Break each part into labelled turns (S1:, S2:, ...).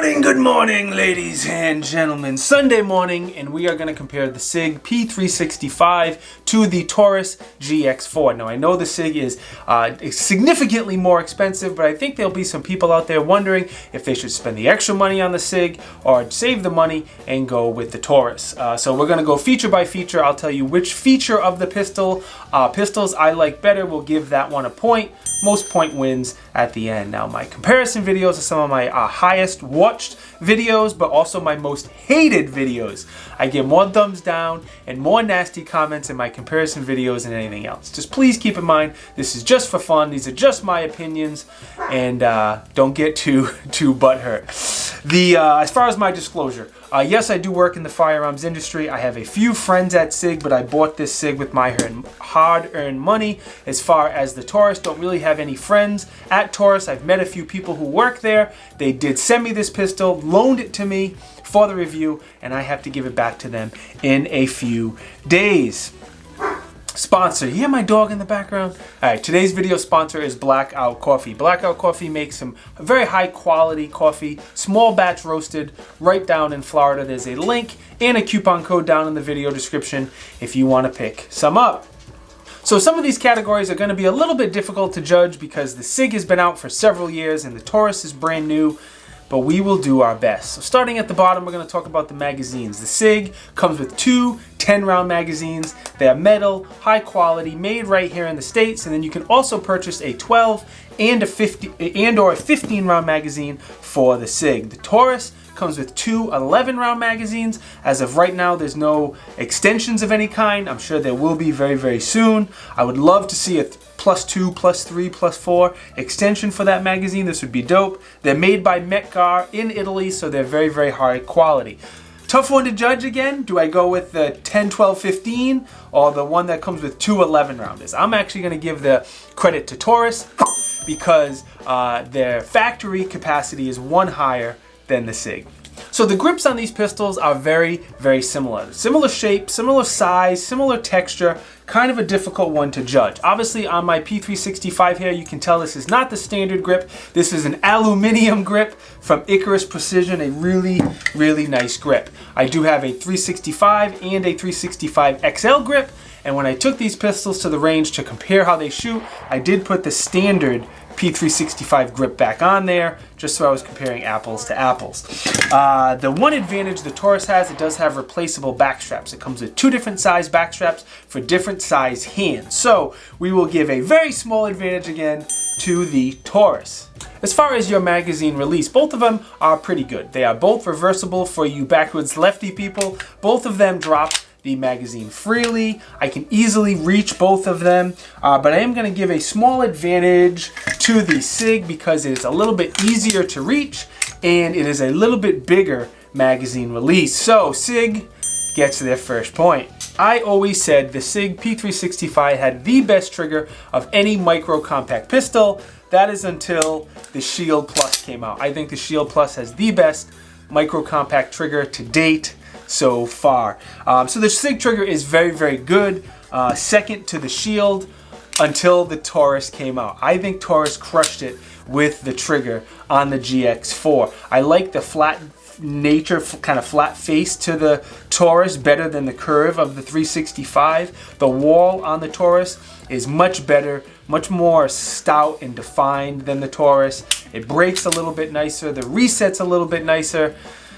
S1: Good morning, ladies and gentlemen. Sunday morning, and we are going to compare the Sig P365 to the Taurus GX4. Now, I know the Sig is significantly more expensive, but I think there'll be some people out there wondering if they should spend the extra money on the Sig or save the money and go with the Taurus. So we're going to go feature by feature. I'll tell you which feature of the pistols I like better. We'll give that one a point. Most point wins at the end. Now, my comparison videos are some of my highest watched videos, but also my most hated videos. I get more thumbs down and more nasty comments in my comparison videos than anything else. Just please keep in mind, this is just for fun. These are just my opinions, and don't get too butthurt. As far as my disclosure, yes, I do work in the firearms industry. I have a few friends at Sig, but I bought this Sig with my hard-earned money. As far as the Taurus, don't really have any friends at Taurus. I've met a few people who work there. They did send me this pistol, loaned it to me for the review, and I have to give it back to them in a few days. Sponsor. You hear my dog in the background? Alright, today's video sponsor is BLACKOUT Coffee. BLACKOUT Coffee makes some very high quality coffee, small batch roasted, right down in Florida. There's a link and a coupon code down in the video description if you want to pick some up. So some of these categories are going to be a little bit difficult to judge because the Sig has been out for several years and the Taurus is brand new, but we will do our best. So starting at the bottom, we're going to talk about the magazines. The Sig comes with two 10-round magazines. They are metal, high quality, made right here in the States, and then you can also purchase a 12 and a 15-round magazine for the Sig. The Taurus comes with two 11-round magazines. As of right now, there's no extensions of any kind. I'm sure there will be very, very soon. I would love to see a +2, +3, +4 extension for that magazine. This would be dope. They're made by Metgar in Italy, so they're very, very high quality. Tough one to judge again. Do I go with the 10, 12, 15 or the one that comes with two 11-rounders? I'm actually going to give the credit to Taurus because their factory capacity is one higher than the Sig. So the grips on these pistols are very, very similar. Similar shape, similar size, similar texture, kind of a difficult one to judge. Obviously on my P365 here, you can tell this is not the standard grip. This is an aluminum grip from Icarus Precision, a really, really nice grip. I do have a 365 and a 365 XL grip, and when I took these pistols to the range to compare how they shoot, I did put the standard P365 grip back on there, just so I was comparing apples to apples. The one advantage the Taurus has, it does have replaceable back straps. It comes with two different size back straps for different size hands. So we will give a very small advantage again to the Taurus. As far as your magazine release, both of them are pretty good. They are both reversible for you backwards lefty people. Both of them drop the magazine freely. I can easily reach both of them, but I am going to give a small advantage to the Sig because it is a little bit easier to reach and it is a little bit bigger magazine release. So Sig gets their first point. I always said the Sig P365 had the best trigger of any micro compact pistol. That is until the Shield Plus came out. I think the Shield Plus has the best micro compact trigger to date so far. So the Sig trigger is very, very good. Second to the Shield until the Taurus came out. I think Taurus crushed it with the trigger on the GX4. I like the flat nature, kind of flat face to the Taurus better than the curve of the 365. The wall on the Taurus is much better, much more stout and defined than the Taurus. It breaks a little bit nicer. The reset's a little bit nicer.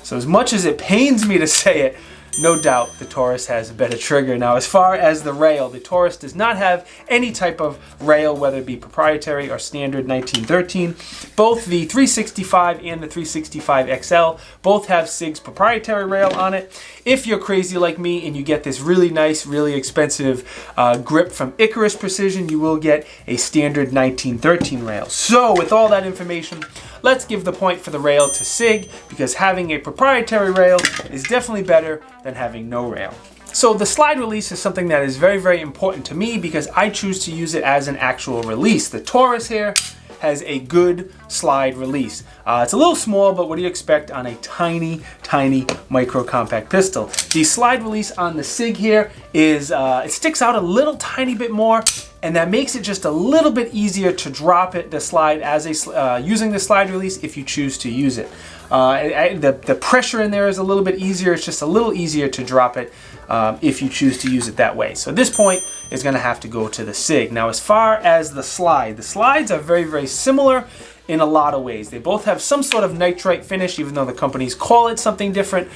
S1: So as much as it pains me to say it, no doubt the Taurus has a better trigger. Now, as far as the rail, the Taurus does not have any type of rail, whether it be proprietary or standard 1913. Both the 365 and the 365 XL both have Sig's proprietary rail on it. If you're crazy like me and you get this really nice, really expensive grip from Icarus Precision, you will get a standard 1913 rail. So with all that information, let's give the point for the rail to Sig because having a proprietary rail is definitely better than having no rail. So the slide release is something that is very, very important to me because I choose to use it as an actual release. The Taurus here has a good slide release. It's a little small, but what do you expect on a tiny, tiny micro compact pistol? The slide release on the Sig here is, it sticks out a little tiny bit more and that makes it just a little bit easier to drop it, the slide, as using the slide release if you choose to use it. The pressure in there is a little bit easier. It's just a little easier to drop it if you choose to use it that way. So this point is going to have to go to the Sig. Now, as far as the slides are very, very similar in a lot of ways. They both have some sort of nitrite finish, even though the companies call it something different.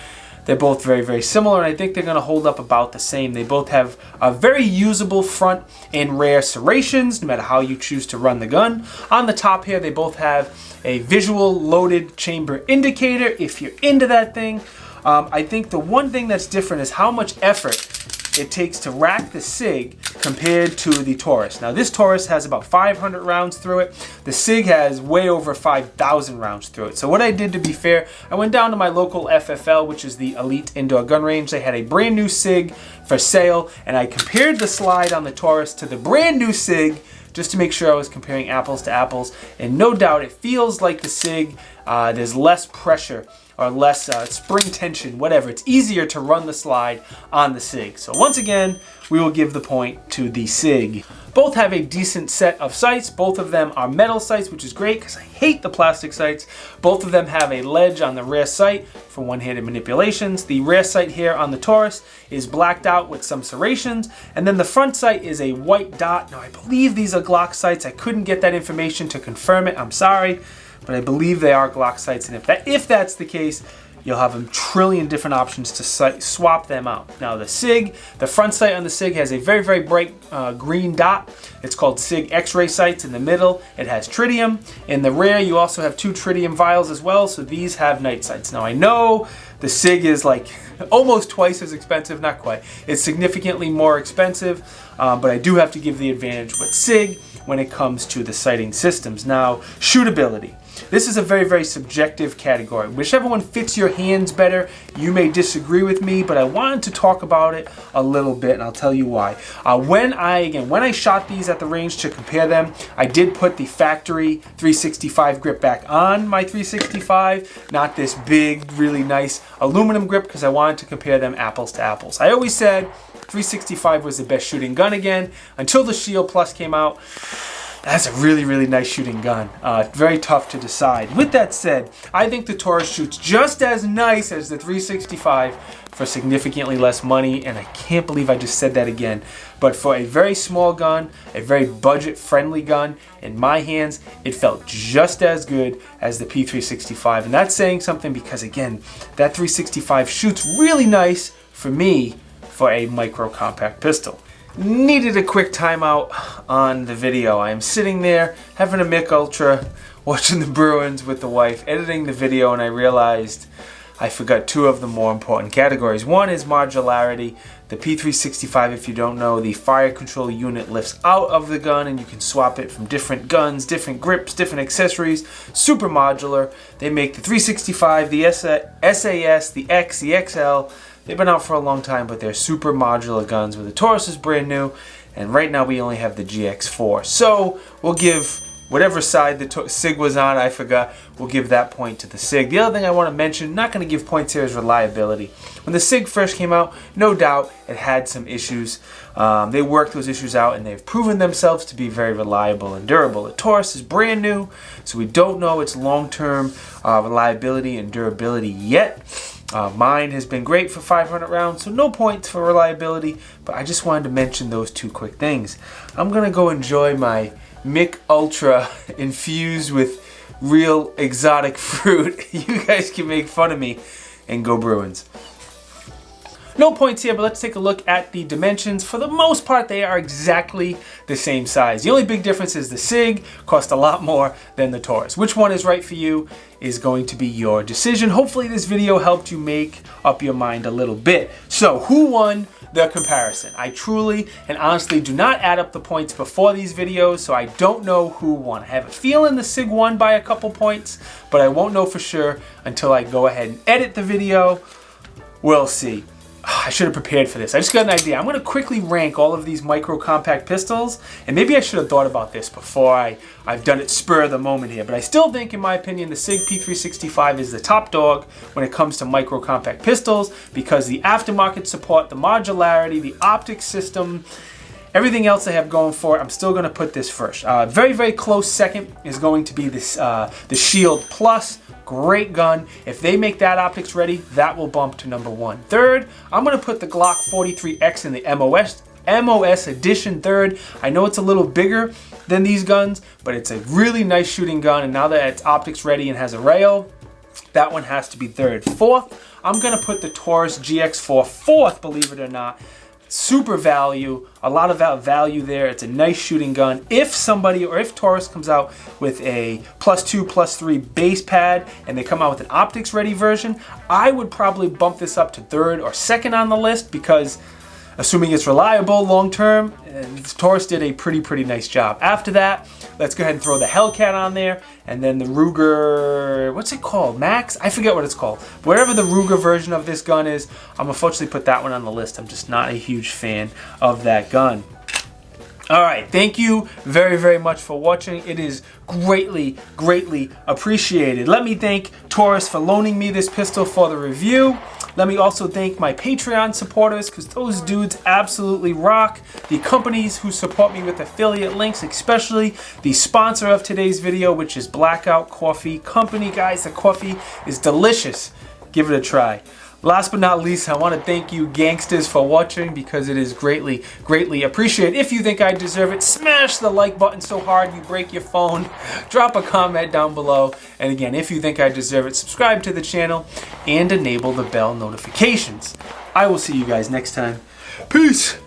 S1: They're both very, very similar, and I think they're going to hold up about the same. They both have a very usable front and rear serrations, no matter how you choose to run the gun. On the top here, they both have a visual loaded chamber indicator, if you're into that thing. I think the one thing that's different is how much effort it takes to rack the Sig compared to the Taurus. Now, this Taurus has about 500 rounds through it. The Sig has way over 5,000 rounds through it. So what I did, to be fair, I went down to my local FFL, which is the Elite Indoor Gun Range. They had a brand new Sig for sale, and I compared the slide on the Taurus to the brand new Sig just to make sure I was comparing apples to apples. And no doubt, it feels like the Sig, there's less pressure or less spring tension, whatever. It's easier to run the slide on the Sig. So once again, we will give the point to the Sig. Both have a decent set of sights. Both of them are metal sights, which is great because I hate the plastic sights. Both of them have a ledge on the rear sight for one-handed manipulations. The rear sight here on the Taurus is blacked out with some serrations, and then the front sight is a white dot. Now, I believe these are Glock sights. I couldn't get that information to confirm it. I'm sorry, but I believe they are Glock sights, and if that's the case, you'll have a trillion different options to swap them out. Now, the Sig, the front sight on the Sig has a very, very bright green dot. It's called Sig X-ray sights. In the middle, it has tritium. In the rear, you also have 2 tritium vials as well, so these have night sights. Now, I know the Sig is like almost twice as expensive, not quite. It's significantly more expensive, but I do have to give the advantage with Sig when it comes to the sighting systems. Now, shootability. This is a very, very subjective category. Whichever one fits your hands better, you may disagree with me, but I wanted to talk about it a little bit, and I'll tell you why. When I shot these at the range to compare them, I did put the factory 365 grip back on my 365, not this big, really nice aluminum grip, because I wanted to compare them apples to apples. I always said 365 was the best shooting gun again, until the Shield Plus came out. That's a really, really nice shooting gun. Very tough to decide. With that said, I think the Taurus shoots just as nice as the 365 for significantly less money, and I can't believe I just said that again. But for a very small gun, a very budget-friendly gun, in my hands, it felt just as good as the P365. And that's saying something because, again, that 365 shoots really nice for me for a micro compact pistol. Needed a quick timeout on the video. I am sitting there having a Mick Ultra, watching the Bruins with the wife, editing the video, and I realized I forgot 2 of the more important categories. One is modularity. The P365, if you don't know, the fire control unit lifts out of the gun and you can swap it from different guns, different grips, different accessories. Super modular. They make the 365, the SAS, the X, the XL. They've been out for a long time, but they're super modular guns, where the Taurus is brand new, and right now we only have the GX4. So we'll give whatever side the Sig was on, I forgot, we'll give that point to the Sig. The other thing I want to mention, not going to give points here, is reliability. When the Sig first came out, no doubt it had some issues. They worked those issues out, and they've proven themselves to be very reliable and durable. The Taurus is brand new, so we don't know its long-term reliability and durability yet. Mine has been great for 500 rounds, so no points for reliability, but I just wanted to mention those 2 quick things. I'm going to go enjoy my Mick Ultra infused with real exotic fruit. You guys can make fun of me, and go Bruins. No points here, but let's take a look at the dimensions. For the most part, they are exactly the same size. The only big difference is the Sig cost a lot more than the Taurus. Which one is right for you is going to be your decision. Hopefully this video helped you make up your mind a little bit. So who won the comparison? I truly and honestly do not add up the points before these videos, so I don't know who won. I have a feeling the Sig won by a couple points, but I won't know for sure until I go ahead and edit the video. We'll see. I should have prepared for this. I just got an idea. I'm going to quickly rank all of these micro compact pistols, and maybe I should have thought about this before I've done it spur of the moment here, but I still think, in my opinion, the Sig P365 is the top dog when it comes to micro compact pistols, because the aftermarket support, the modularity, the optic system, Everything else I have going for it, I'm still going to put this first. Very, very close second is going to be this the Shield Plus. Great gun. If they make that optics ready, that will bump to number 1. Third, I'm going to put the Glock 43X in the MOS edition third. I know it's a little bigger than these guns, but it's a really nice shooting gun, and now that it's optics ready and has a rail, that one has to be third. Fourth, I'm going to put the Taurus GX4 fourth, believe it or not. Super value, a lot of value there. It's a nice shooting gun. If somebody, or if Taurus comes out with a +2, +3 base pad and they come out with an optics ready version, I would probably bump this up to third or second on the list, because assuming it's reliable long term, Taurus did a pretty nice job. After that, let's go ahead and throw the Hellcat on there, and then the Ruger, what's it called? Max? I forget what it's called. Whatever the Ruger version of this gun is, I'm unfortunately put that one on the list. I'm just not a huge fan of that gun. All right, thank you very much for watching. It is greatly appreciated. Let me thank Taurus for loaning me this pistol for the review. Let me also thank my Patreon supporters, because those dudes absolutely rock. The companies who support me with affiliate links, especially the sponsor of today's video, which is Blackout Coffee Company. Guys, the coffee is delicious. Give it a try. Last but not least, I want to thank you gangsters for watching, because it is greatly appreciated. If you think I deserve it, smash the like button so hard you break your phone. Drop a comment down below. And again, if you think I deserve it, subscribe to the channel and enable the bell notifications. I will see you guys next time. Peace.